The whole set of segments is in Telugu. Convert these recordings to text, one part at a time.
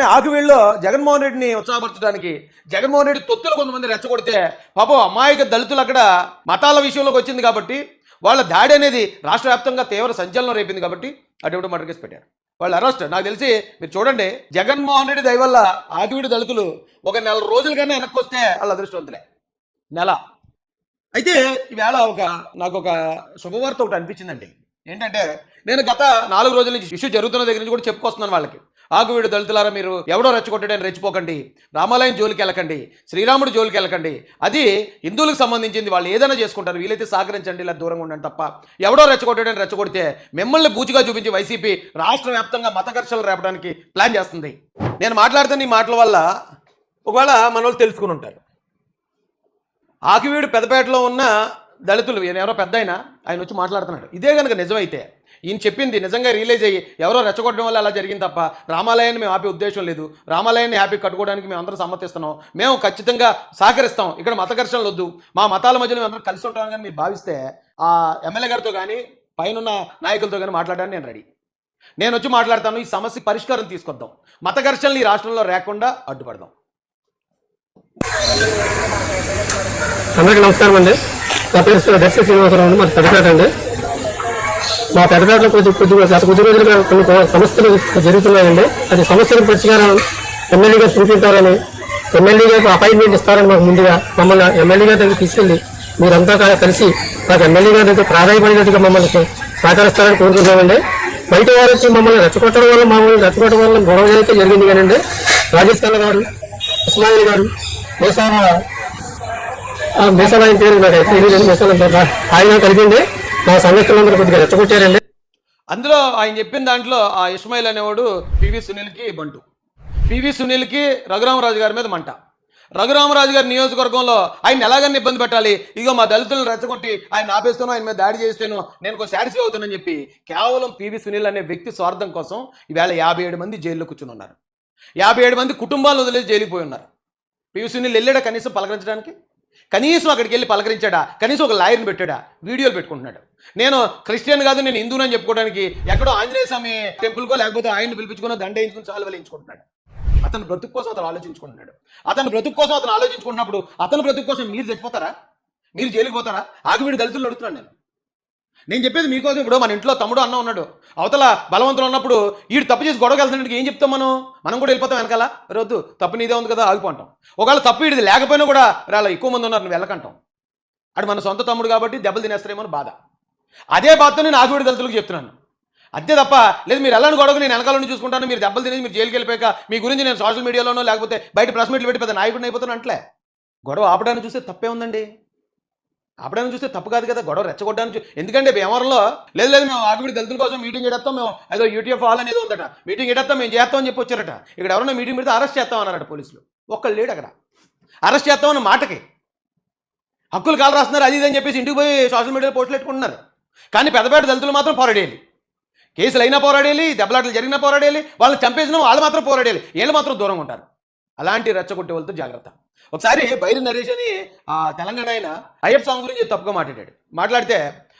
ఆకువీళ్ళలో జగన్మోహన్ రెడ్డిని ఉత్సాహపరచడానికి జగన్మోహన్ రెడ్డి తొత్తులు కొంతమంది రెచ్చగొడితే పాపం అమాయక దళితులు అక్కడ మతాల విషయంలోకి వచ్చింది కాబట్టి వాళ్ళ దాడి అనేది రాష్ట్ర వ్యాప్తంగా తీవ్ర సంచలనం రేపింది కాబట్టి అటువంటి మర్డర్ కేసు పెట్టారు. వాళ్ళు అరెస్ట్. నాకు తెలిసి మీరు చూడండి, జగన్మోహన్ రెడ్డి దయ వల్ల ఆకువీడు దళితులు ఒక నెల రోజులుగానే వెనక్కి వస్తే వాళ్ళ అదృష్టవంతులే. నెల అయితే ఈవేళ నాకు ఒక శుభవార్త ఒకటి అనిపించిందండి. ఏంటంటే, నేను గత 4 రోజుల నుంచి ఇష్యూ జరుగుతున్న దగ్గర నుంచి కూడా చెప్పుకొస్తున్నాను వాళ్ళకి. ఆకువీడు దళితులారా, మీరు ఎవడో రెచ్చగొట్టడని రెచ్చిపోకండి, రామాలయం జోలికి వెళ్ళకండి, శ్రీరాముడు జోలికి వెళ్ళకండి, అది హిందువులకు సంబంధించింది, వాళ్ళు ఏదైనా చేసుకుంటారు, వీలైతే సహకరించండి, ఇలా దూరంగా ఉండండి తప్ప ఎవడో రెచ్చగొట్టడని రెచ్చగొడితే మిమ్మల్ని బూచిగా చూపించి వైసీపీ రాష్ట్ర వ్యాప్తంగా మత ఘర్షణలు రేపడానికి ప్లాన్ చేస్తుంది. నేను మాట్లాడుతున్న ఈ మాటల వల్ల ఒకవేళ మన వాళ్ళు తెలుసుకుని ఉంటారు. ఆకువీడు పెద్దపేటలో ఉన్న దళితులు, ఎవరో పెద్ద ఆయన వచ్చి మాట్లాడుతున్నాడు. ఇదే కనుక నిజమైతే, ఈయన చెప్పింది నిజంగా రియలైజ్ అయ్యి ఎవరో రెచ్చగొట్టడం వల్ల అలా జరిగింది తప్ప రామాలయాన్ని మేము ఆపే ఉద్దేశం లేదు, రామాలయాన్ని హ్యాపీ కట్టుకోవడానికి మేము అందరూ సమ్మతిస్తున్నాం, మేము ఖచ్చితంగా సహకరిస్తాం, ఇక్కడ మత ఘర్షణలు వద్దు, మా మతాల మధ్యలో మేము అందరం కలిసి ఉంటామని కానీ మీరు భావిస్తే ఆ ఎమ్మెల్యే గారితో కానీ పైన నాయకులతో కానీ మాట్లాడడానికి నేను రెడీ. నేను వచ్చి మాట్లాడతాను, ఈ సమస్య పరిష్కారం తీసుకొద్దాం, మత ఘర్షణలు ఈ రాష్ట్రంలో లేకుండా అడ్డుపడదాం. అందరికీ నమస్కారం అండి. నా పేరు దర్శక శ్రీనివాసరావు, మరి పెద్దపేట అండి. మా పెద్దపేటలో కొద్ది రోజులుగా కొన్ని సమస్యలు జరుగుతున్నాయండి. అది సమస్యల పరిష్కారం ఎమ్మెల్యే గారు చూపించారని, ఎమ్మెల్యే గారికి అపాయింట్మెంట్ ఇస్తారని మాకు ముందుగా మమ్మల్ని ఎమ్మెల్యే గారి దగ్గర తీసుకెళ్లి మీరంతా కలిసి మాకు ఎమ్మెల్యే గారి దగ్గర ప్రాధాన్యపడినట్టుగా మమ్మల్ని సహకరిస్తారని కోరుకుంటున్నామండి. బయట వారు వచ్చి మమ్మల్ని రెచ్చగొట్టడం వల్ల గొడవ అయితే జరిగింది కానండి. రాజేష్ కల్ల గారు, ఇస్మాయిల్ గారు, మీసాల ఆయన పేరు ఆయన కలిపింది మా సంఘస్థులందరూ కొద్దిగా రెచ్చగొట్టారండి. అందులో ఆయన చెప్పిన దాంట్లో ఆ ఇస్మాయిల్ అనేవాడు పివి సునీల్కి బంటు, పివి సునీల్కి రఘురామరాజు గారి మీద మంట. రఘురామరాజు గారి నియోజకవర్గంలో ఆయన ఎలాగన్నా ఇబ్బంది పెట్టాలి, ఇదిగో మా దళితులను రెచ్చగొట్టి ఆయన ఆపేస్తాను, ఆయన మీద దాడి చేస్తాను, నేను కొంచెం సాటిస్ఫై అవుతానని చెప్పి కేవలం పివి సునీల్ అనే వ్యక్తి స్వార్థం కోసం ఈవేళ 57 మంది జైల్లో కూర్చుని ఉన్నారు. 57 మంది కుటుంబాలను వదిలేసి జైలుకి పోయి ఉన్నారు. పివి సునీల్ వెళ్ళాడా కనీసం పలకరించడానికి? కనీసం అక్కడికి వెళ్ళి పలకరించాడా? కనీసం ఒక లాయర్ని పెట్టాడా? వీడియోలు పెట్టుకుంటున్నాడు. నేను క్రిస్టియన్ కాదు, నేను హిందూనని చెప్పుకోవడానికి ఎక్కడో ఆంజనేయ స్వామి టెంపుల్కో లేకపోతే ఆయన్ని పిలిపించుకున్న దండ వేయించుకుని చాలు వేయించుకుంటున్నాడు. అతను బ్రతుకు కోసం అతను ఆలోచించుకుంటున్నాడు. అతను బ్రతుకు కోసం అతను ఆలోచించుకుంటున్నప్పుడు అతను బ్రతుకు కోసం మీరు చచ్చిపోతారా? మీరు జైలుకి పోతారా? ఆకువీడు దళితులు అడుగుతున్నాను నేను చెప్పేది మీకోసం. ఇప్పుడు మన ఇంట్లో తమ్ముడు అన్న ఉన్నాడు, అవతల బలవంతులు ఉన్నప్పుడు వీడు తప్పు చేసి గొడవకి వెళ్తున్నాడు, ఏం చెప్తాం మనం కూడా వెళ్ళిపోతాం వెనకాల, వద్దు తప్పు నీదే ఉంది కదా ఆగిపోంటాం. ఒకవేళ తప్పు వీడిది లేకపోయినా కూడా అలా ఎక్కువ మంది ఉన్నారు నువ్వు వెళ్ళకంటాం. అటు మన సొంత తమ్ముడు కాబట్టి దెబ్బలు తినేస్తారేమో అని బాధ. అదే బాధతో నేను ఆకువీడు దళితులకు చెప్తున్నాను. అంతే తప్ప లేదు మీరు వెళ్ళని గొడవకు నేను వెనకాల నుంచి చూసుకుంటాను, మీరు దెబ్బలు తినేసి మీరు జైలుకి వెళ్ళిపోయాక మీ గురించి నేను సోషల్ మీడియాలోనో లేకపోతే బయట ప్రెస్ మీట్లు పెట్టి పెద్ద నాయకుడిని అయిపోతాను అంటలే. గొడవ ఆపడానికి చూస్తే తప్పే ఉందండి, ఆపడానికి చూస్తే తప్పు కాదు కదా, గొడవ రెచ్చగొట్టడానికి. ఎందుకంటే భీమవరంలో లేదు మేము ఆకువీడు దళితుల కోసం మీటింగ్ ఎడతాం, మేము ఏదో యూటీఎఫ్ హాల్ అనేది ఉందట, మీటింగ్ ఎడతాం మేము చేస్తామని చెప్పి వచ్చారట. ఇక్కడ ఎవరైనా మీటింగ్ పెడితే అరెస్ట్ చేస్తాం అన్నారట పోలీసులు. ఒక్కళ్ళు లేడు అక్కడ. అరెస్ట్ చేస్తామన్న మాటకి హక్కులు కాలు రాస్తున్నారు, అది ఇదని చెప్పేసి ఇంటికి పోయి సోషల్ మీడియాలో పోస్టులు పెట్టుకుంటున్నారు. కానీ పెద్దపేట దళితులు మాత్రం పోరాడేయాలి, కేసులు అయినా పోరాడేయాలి, దెబ్బలాటలు జరిగినా పోరాడేయాలి, వాళ్ళని చంపేసినా వాళ్ళు మాత్రం పోరాడేయాలి, వీళ్ళు మాత్రం దూరంగా ఉంటారు. అలాంటి రెచ్చగొట్టే వాళ్ళతో జాగ్రత్త. ఒకసారి బైరి నరేష్ అని తెలంగాణ ఆయన అయ్యప్ప స్వామి గురించి తప్పుగా మాట్లాడితే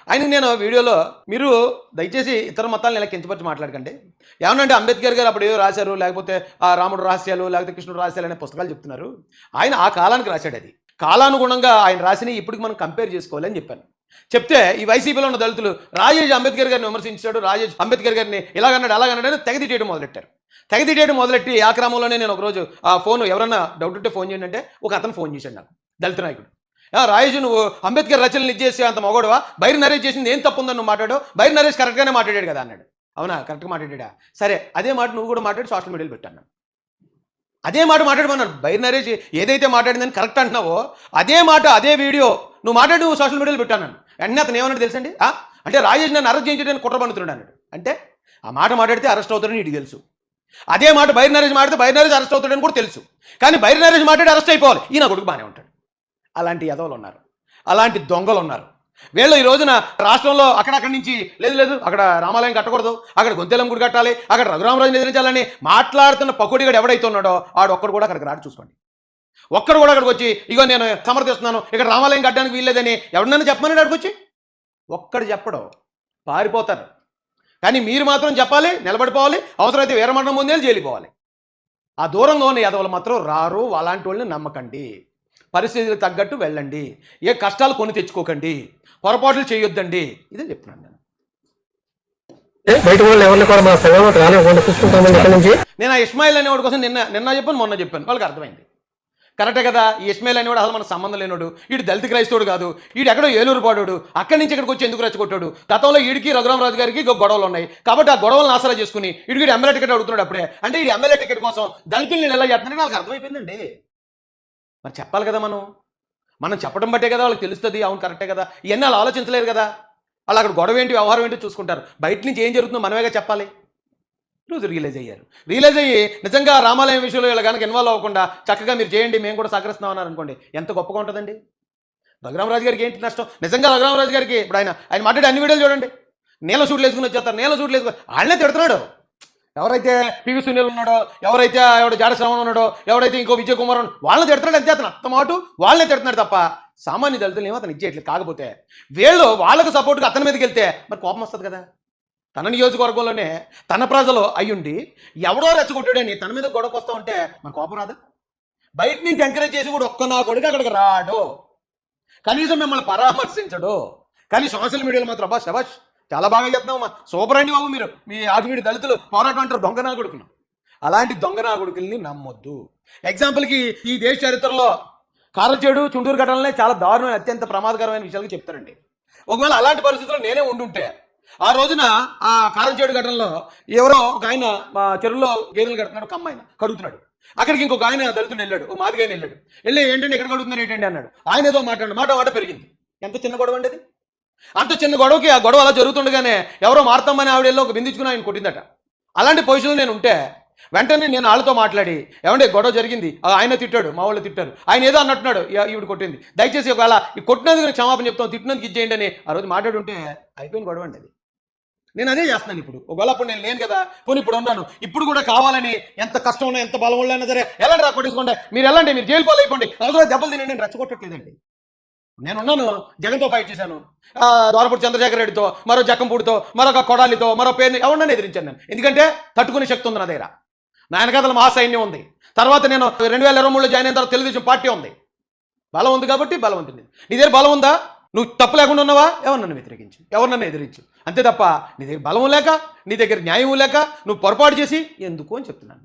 ఆయనకు నేను వీడియోలో మీరు దయచేసి ఇతర మతాలను ఇలా కించపరిచి మాట్లాడకండి, ఏమనంటే అంబేద్కర్ గారు అప్పుడు ఏదో రాశారు, లేకపోతే ఆ రాముడు రహస్యాలు లేకపోతే కృష్ణుడు రహస్యాలు అనే పుస్తకాలు చెప్తున్నారు. ఆయన ఆ కాలానికి రాశాడు, అది కాలానుగుణంగా ఆయన రాసినవి ఇప్పటికి మనం కంపేర్ చేసుకోవాలని చెప్పాను. చెప్తే ఈ వైసీపీలో ఉన్న దళితులు రాజేష్ అంబేద్కర్ గారిని విమర్శించాడు, రాజేష్ అంబేద్కర్ గారిని ఇలాగన్నాడు అలాగన్నాడు అని తెగదిట్టేయడం మొదలెట్టి ఆ క్రమంలోనే నేను ఒకరోజు ఆ ఫోన్ ఎవరన్నా డౌట్ ఉంటే ఫోన్ చేయండి అంటే ఒక అతను ఫోన్ చేశాడు నాకు, దళిత నాయకుడు. రాజేష్ నువ్వు అంబేద్కర్ రచనలు ఇచ్చేసి అంత మొగోడువా, బైరి నరేష్ చేసింది ఏం తప్పు ఉందని నువ్వు మాట్లాడు, బైరి నరేష్ కరెక్ట్గానే మాట్లాడాడు కదా అన్నాడు. అవునా, కరెక్ట్గా మాట్లాడా, సరే అదే మాట నువ్వు కూడా మాట్లాడి సోషల్ మీడియాలో పెట్టాను. అదే మాట మాట్లాడమన్నాను. బైరి నరేష్ ఏదైతే మాట్లాడిందని కరెక్ట్ అంటున్నావో అదే మాట అదే వీడియో నువ్వు మాట్లాడి నువ్వు సోషల్ మీడియాలో పెట్టాను. వెంటనే అతను ఏమన్నాడు తెలుసండి, అంటే రాజేష్ నన్ను అరెస్ట్ చేయించడానికి కుట్ర పన్నుతున్నాడు అన్నాడు. అంటే ఆ మాట మాట్లాడితే అరెస్ట్ అవుతాడని నీకు తెలుసు, అదే మాట బైరి నరేష్ మాట్లాడితే బైరి నరేష్ అరెస్ట్ అవుతాడని కూడా తెలుసు, కానీ బైరి నరేష్ మాట్లాడి అరెస్ట్ అయిపోవాలి, ఈయన కొడుకు బాగానే ఉంటాడు. అలాంటి యదవులు ఉన్నారు, అలాంటి దొంగలు ఉన్నారు. వీళ్ళు ఈ రోజున రాష్ట్రంలో అక్కడక్కడి నుంచి లేదు అక్కడ రామాలయం కట్టకూడదు, అక్కడ గొంతెలం గుడి కట్టాలి, అక్కడ రఘురామరాజుని ఎదిరించాలని మాట్లాడుతున్న పకోడిగాడు ఎవడైతే ఉన్నాడో ఆడు ఒక్కడు కూడా అక్కడికి రాడు. చూసుకోండి, ఒక్కడు కూడా అక్కడికి వచ్చి ఇగో నేను సమర్థిస్తున్నాను ఇక్కడ రామాలయం కట్టడానికి వీల్లేదని ఎవడన్నా చెప్పమని అక్కడికి వచ్చి ఒక్కడు చెప్పడం, పారిపోతారు. కానీ మీరు మాత్రం చెప్పాలి, నిలబడిపోవాలి, అవసరమైతే వీరమరణం పొందేది జైలుపోవాలి. ఆ దూరంగా ఉన్న యాదవులు మాత్రం రారు. అలాంటి వాళ్ళని నమ్మకండి. పరిస్థితులకు తగ్గట్టు వెళ్ళండి. ఏ కష్టాలు కొని తెచ్చుకోకండి. పొరపాట్లు చేయొద్దండి. ఇదే చెప్తున్నాను నేను. బయట వాళ్ళు ఎవరిని కూడా మా సంఘం రానివ్వకుండా చూసుకుంటామని ఇక్కడ నుంచి. నేను ఆ ఇస్మాయిల్ అనేవాడి కోసం నిన్న చెప్పాను, మొన్న చెప్పాను. వాళ్ళకి అర్థమైంది. కరెక్టే కదా. ఈ ఇస్మాయిల్ అనేవాడు అసలు మనకు సంబంధం లేనోడు. వీడు దళిత క్రైస్తవుడు కాదు. వీడు ఎక్కడో ఏలూరు పాడోడు. అక్కడి నుంచి ఇక్కడికి వచ్చి ఎందుకు రెచ్చగొట్టాడు? గతంలో వీడికి రఘురామరాజు గారికి గొడవలు ఉన్నాయి కాబట్టి ఆ గొడవలను ఆసరా చేసుకుని వీడు ఎమ్మెల్యే టికెట్ అడుగుతున్నాడు. అప్పుడే అంటే ఈ ఎమ్మెల్యే టికెట్ కోసం దళితుల్ని ఎలా చేస్తున్నారని వాళ్ళకి అర్థమైపోయిందండి. మరి చెప్పాలి కదా. మనం చెప్పడం బట్టే కదా వాళ్ళకి తెలుస్తుంది. అవును కరెక్టే కదా. ఇవన్నీ వాళ్ళు ఆలోచించలేరు కదా. వాళ్ళు అక్కడ గొడవ ఏంటి, వ్యవహారం ఏంటి చూసుకుంటారు. బయట నుంచి ఏం జరుగుతుందో మనమేగా చెప్పాలి. రోజు రియలైజ్ అయ్యారు. రియలైజ్ అయ్యి నిజంగా రామాలయం విషయంలో వీళ్ళు కనుక ఇన్వాల్వ్ అవ్వకుండా చక్కగా మీరు చేయండి, మేము కూడా సహకరిస్తున్నాం అన్నారు అనుకోండి, ఎంత గొప్పగా ఉంటుందండి. రఘురామరాజు గారికి ఏంటి నష్టం? నిజంగా రఘురామరాజు గారికి ఇప్పుడు ఆయన మాట్లాడే అన్ని వీడియోలు చూడండి. నీళ్ళ సూట్లు వేసుకుని వచ్చేస్తారు. నీళ్ళ సూట్లు వేసుకుని వాళ్ళనే తిడుతున్నాడు. ఎవరైతే పివి సునీల్ ఉన్నాడో, ఎవరైతే ఎవడు జాడ శ్రవణ్ ఉన్నాడో, ఎవరైతే ఇంకో విజయ్ కుమార్ వాళ్ళని తిడుతున్నాడు. అంతే, అతను అత్తమాటు వాళ్ళనే తిడుతున్నాడు తప్ప సామాన్య దళితులు ఏమో అతను ఇచ్చేయట్లేదు. కాకపోతే వీళ్ళు వాళ్ళకు సపోర్ట్గా అతని మీదకి వెళ్తే మరి కోపం వస్తుంది కదా. తన నియోజకవర్గంలోనే తన ప్రజలు అయ్యుండి ఎవడో రెచ్చగొట్టాడని తన మీద గొడవకు వస్తూ ఉంటే మన కోపం రాదా? బయట నుంచి ఎంకరేజ్ చేసి కూడా ఒక్క నా కొడుకు అక్కడికి రాడు, కనీసం మిమ్మల్ని పరామర్శించడు. కానీ సోషల్ మీడియాలో మాత్రం అబ్బా శబాష్ చాలా బాగా చెప్తున్నావు, సూపర్ అండి బాబు, మీరు మీ ఆదివీడి దళితులు పోరాటం అంటారు దొంగ నా కొడుకును. అలాంటి దొంగ నా కొడుకుల్ని నమ్మొద్దు. ఎగ్జాంపుల్కి ఈ దేశ చరిత్రలో కారంచేడు చుండూరు ఘటనలే చాలా దారుణమైన అత్యంత ప్రమాదకరమైన విషయాలు చెప్తారండి. ఒకవేళ అలాంటి పరిస్థితుల్లో నేనే ఉండుంటే ఆ రోజున ఆ కారంచేడు ఘటనలో ఎవరో ఒక ఆయన మా చెరువులో గేదెలు కడుతున్నాడు, ఒక అమ్మాయిన కడుగుతున్నాడు. అక్కడికి ఇంకొక ఆయన దళితుడు వెళ్ళాడు, ఒక మాదిగాయన వెళ్ళాడు. వెళ్ళి ఏంటంటే ఎక్కడ కడుగుతున్నారు ఏంటండి అన్నాడు. ఆయన ఏదో మాట పెరిగింది. ఎంత చిన్న గొడవ అండి అది. అంత చిన్న గొడవకి ఆ గొడవ అలా జరుగుతుండగానే ఎవరో మారుతామని ఆవిడ వెళ్ళి ఒక బిందించుకుని ఆయన కొట్టిందట. అలాంటి పొజిషన్లో నేను ఉంటే వెంటనే నేను వాళ్ళతో మాట్లాడి ఏమంటే గొడవ జరిగింది, ఆయన తిట్టాడు, మా వాళ్ళు తిట్టారు, ఆయన ఏదో అన్నట్టున్నాడు, ఈవిడ కొట్టింది, దయచేసి ఒకవేళ ఈ కొట్టినందుకు క్షమాపణ చెప్తాం, తిట్టినందుకు ఇచ్చేయండి అని ఆ రోజు మాట్లాడుంటే అయిపోయిన గొడవ అండి అది. నేను అదే చేస్తున్నాను ఇప్పుడు. ఒకవేళ అప్పుడు నేను లేను కదా, పోనీ ఇప్పుడు ఉన్నాను, ఇప్పుడు కూడా కావాలని ఎంత కష్టం ఉన్నా ఎంత బలం ఉన్నా సరే ఎలాంటి రా కొట్టేసుకోండి, మీరు ఎలాంటి మీరు జైలు పాలు అయిపోండి, అవసరం దెబ్బలు తినండి, నేను రెచ్చగొట్టట్లేదండి. నేనున్నాను, జగన్తో ఫైట్ చేశాను, దోరపూడి చంద్రశేఖర్ రెడ్డితో, మరో జక్కంపూడితో, మరొక కొడాలితో, మరో పేరుని ఎవరినైనా ఎదిరించాను నేను. ఎందుకంటే తట్టుకునే శక్తి ఉంది నా దగ్గర, నా వెనకాతల మహాసైన్యం ఉంది. తర్వాత నేను 2023లో జాయిన్ అయిన తర్వాత తెలుగుదేశం పార్టీ ఉంది, బలం ఉంది కాబట్టి బలవంతుంది. నీ దగ్గర బలం ఉందా? నువ్వు తప్పు లేకుండా ఉన్నావా? ఎవరు నన్ను వ్యతిరేకించు, ఎవరు నన్ను ఎదిరించు, అంతే తప్ప నీ దగ్గర బలం లేక, నీ దగ్గర న్యాయం లేక నువ్వు పొరపాటు చేసి ఎందుకు అని చెప్తున్నాను.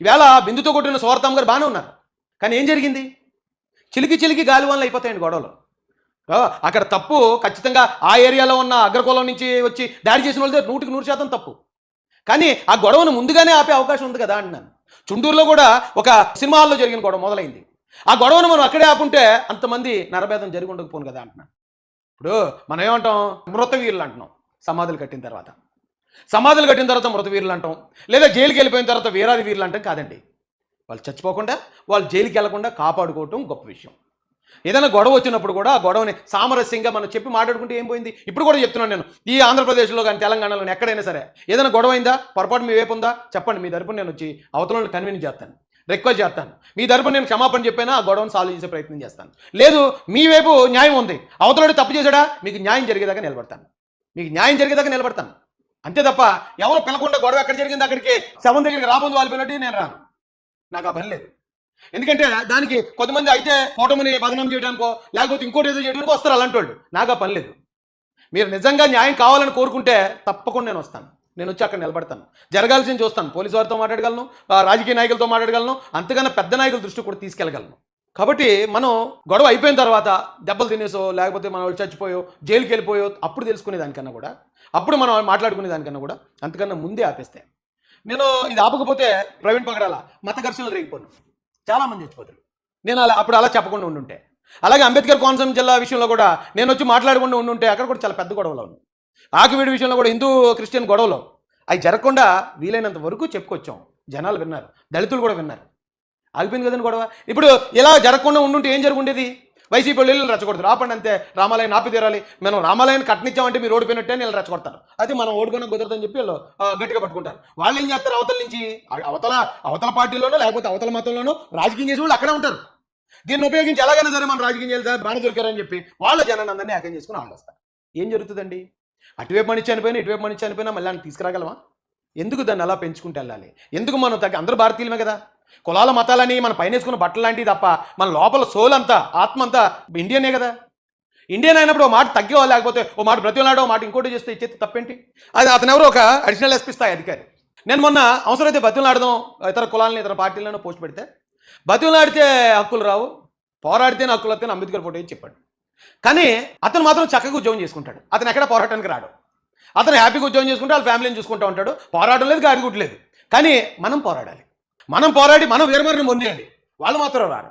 ఈవేళ బిందుతో కొట్టిన స్వార్థం గారు బాగానే ఉన్నారు, కానీ ఏం జరిగింది? చిలికి గాలి వల్ల అయిపోతాయండి గొడవలు. అక్కడ తప్పు ఖచ్చితంగా ఆ ఏరియాలో ఉన్న అగ్రకులం నుంచి వచ్చి దాడి చేసిన వాళ్ళతో 100% తప్పు. కానీ ఆ గొడవను ముందుగానే ఆపే అవకాశం ఉంది కదా అంటున్నాను. చుండూరులో కూడా ఒక సినిమా హాల్లో జరిగిన గొడవ మొదలైంది. ఆ గొడవను మనం అక్కడే ఆపుంటే అంతమంది నరభేదం జరిగి ఉండకపోను కదా అంటున్నాను. ఇప్పుడు మనం ఏమంటాం? మృతవీరులు అంటున్నాం. సమాధులు కట్టిన తర్వాత మృతవీరులు అంటాం, లేదా జైలుకి వెళ్ళిపోయిన తర్వాత వీరాది వీరులు అంటాం. కాదండి, వాళ్ళు చచ్చిపోకుండా, వాళ్ళు జైలుకి వెళ్లకుండా కాపాడుకోవటం గొప్ప విషయం. ఏదైనా గొడవ వచ్చినప్పుడు కూడా ఆ గొడవని సామరస్యంగా మనం చెప్పి మాట్లాడుకుంటే ఏం పోయింది? ఇప్పుడు కూడా చెప్తున్నాను నేను, ఈ ఆంధ్రప్రదేశ్లో కానీ తెలంగాణలో ఎక్కడైనా సరే ఏదైనా గొడవ అయిందా, పొరపాటు మీ వైపు ఉందా చెప్పండి, మీ తరపున నేను వచ్చి అవతల కన్విన్స్ చేస్తాను, రిక్వెస్ట్ చేస్తాను, మీ తరపున నేను క్షమాపణ చెప్పైనా ఆ గొడవను సాల్వ్ చేసే ప్రయత్నం చేస్తాను. లేదు మీ వైపు న్యాయం ఉంది, అవతలడు తప్పు చేశాడా, మీకు న్యాయం జరిగేదాకా నిలబడతాను, అంతే తప్ప ఎవరు పిలకుండా గొడవ ఎక్కడ జరిగింది అక్కడికి శవం దగ్గరికి రాబోదు వాలిపోయినట్టు నేను రాను. నాకు ఆ పని లేదు. ఎందుకంటే దానికి కొంతమంది అయితే కూటమిని బదనాం చేయడానికో లేకపోతే ఇంకోటి ఏదో చేయడానికో వస్తారు అలాంటి వాళ్ళు. నాకు ఆ పని లేదు. మీరు నిజంగా న్యాయం కావాలని కోరుకుంటే తప్పకుండా నేను వస్తాను, నేను వచ్చి అక్కడ నిలబడతాను, జరగాల్సింది చూస్తాను, పోలీసు వారితో మాట్లాడగలను, రాజకీయ నాయకులతో మాట్లాడగలను, అంతకన్నా పెద్ద నాయకుల దృష్టి కూడా తీసుకెళ్ళగలను. కాబట్టి మనం గొడవ అయిపోయిన తర్వాత దెబ్బలు తినేసో లేకపోతే మన వాళ్ళు చచ్చిపోయో జైలుకి వెళ్ళిపోయో అప్పుడు తెలుసుకునే దానికన్నా కూడా, అప్పుడు మనం మాట్లాడుకునే దానికన్నా కూడా అంతకన్నా ముందే ఆపేస్తే, నేను ఇది ఆపకపోతే ప్రవీణ్ పగడాల మత ఘర్షణలు రేగిపోను, చాలామంది చచ్చిపోతారు. నేను అప్పుడు అలా చెప్పకుండా ఉండుంటే, అలాగే అంబేద్కర్ కోనసీమ జిల్లా విషయంలో కూడా నేను వచ్చి మాట్లాడకుండా ఉండుంటే అక్కడ కూడా చాలా పెద్ద గొడవలు ఉన్నాయి. ఆకివీడి విషయంలో కూడా హిందూ క్రిస్టియన్ గొడవలు అవి జరగకుండా వీలైనంత వరకు చెప్పుకొచ్చాం, జనాలు విన్నారు, దళితులు కూడా విన్నారు, ఆగిపోయింది కదండి గొడవ. ఇప్పుడు ఇలా జరగకుండా ఉండుంటే ఏం జరుగుండేది? వైసీపీ వాళ్ళు రెచ్చగొడతారు, ఆపండి అంతే, రామాలయం ఆపి తీరాలి, మనం రామాలయాన్ని కట్టనిచ్చామంటే మీరు ఓడిపోయినట్టే వీళ్ళు రెచ్చగొడతారు, అయితే మనం ఓడిపోయినా కుదరదని చెప్పి వీళ్ళు గట్టిగా పట్టుకుంటారు. వాళ్ళు ఏం చేస్తారు? అవతల నుంచి అవతల పార్టీలోనో లేకపోతే అవతల మతంలోనో రాజకీయం చేసి వాళ్ళు అక్కడే ఉంటారు. దీన్ని ఉపయోగించి ఎలాగైనా సరే మనం రాజకీయం చేయాలి సార్, బాగా దొరికారని చెప్పి వాళ్ళ జనాన్ని అందరినీ ఏకం చేసుకుని వాళ్ళు వస్తారు. ఏం జరుగుతుందండి? అటువైపు మనిషి చనిపోయినా ఇటువైపు మనిషి చనిపోయినా మళ్ళీ తీసుకురాగలమా? ఎందుకు దాన్ని అలా పెంచుకుంటూ వెళ్ళాలి? ఎందుకు మనం అందరూ భారతీయులమే కదా, కులాల మతాలని మన పైన వేసుకున్న బట్టలు లాంటివి తప్ప మన లోపల సోల్ అంతా ఆత్మ అంతా ఇండియనే కదా. ఇండియన్ అయినప్పుడు ఓ మాట తగ్గేవా, లేకపోతే ఓ మాట బ్రతిలాడో ఓ మాట ఇంకోటి చేస్తే ఇచ్చేది తప్పేంటి? అది అతను ఎవరో ఒక అడిషనల్ ఎస్పీ స్థాయి అధికారి. నేను మొన్న అవసరమైతే బతిలాడదాం ఇతర కులాలను ఇతర పార్టీలను పోస్ట్ పెడితే బతిలాడితే హక్కులు రావు, పోరాడితేనే హక్కులు వస్తే అంబేద్కర్ ఫోటో ఇచ్చి చెప్పాడు. కానీ అతను మాత్రం చక్కగా ఉద్యోగం చేసుకుంటాడు. అతను ఎక్కడ పోరాటానికి రాడు. అతను హ్యాపీగా ఉద్యోగం చేసుకుంటే వాళ్ళ ఫ్యామిలీని చూసుకుంటూ ఉంటాడు. పోరాటం లేదు, గాడిగుడ్లేదు. కానీ మనం పోరాడాలి. మనం పోరాడి మనం వీరమరణం పొందేయండి, వాళ్ళు మాత్రం రారు.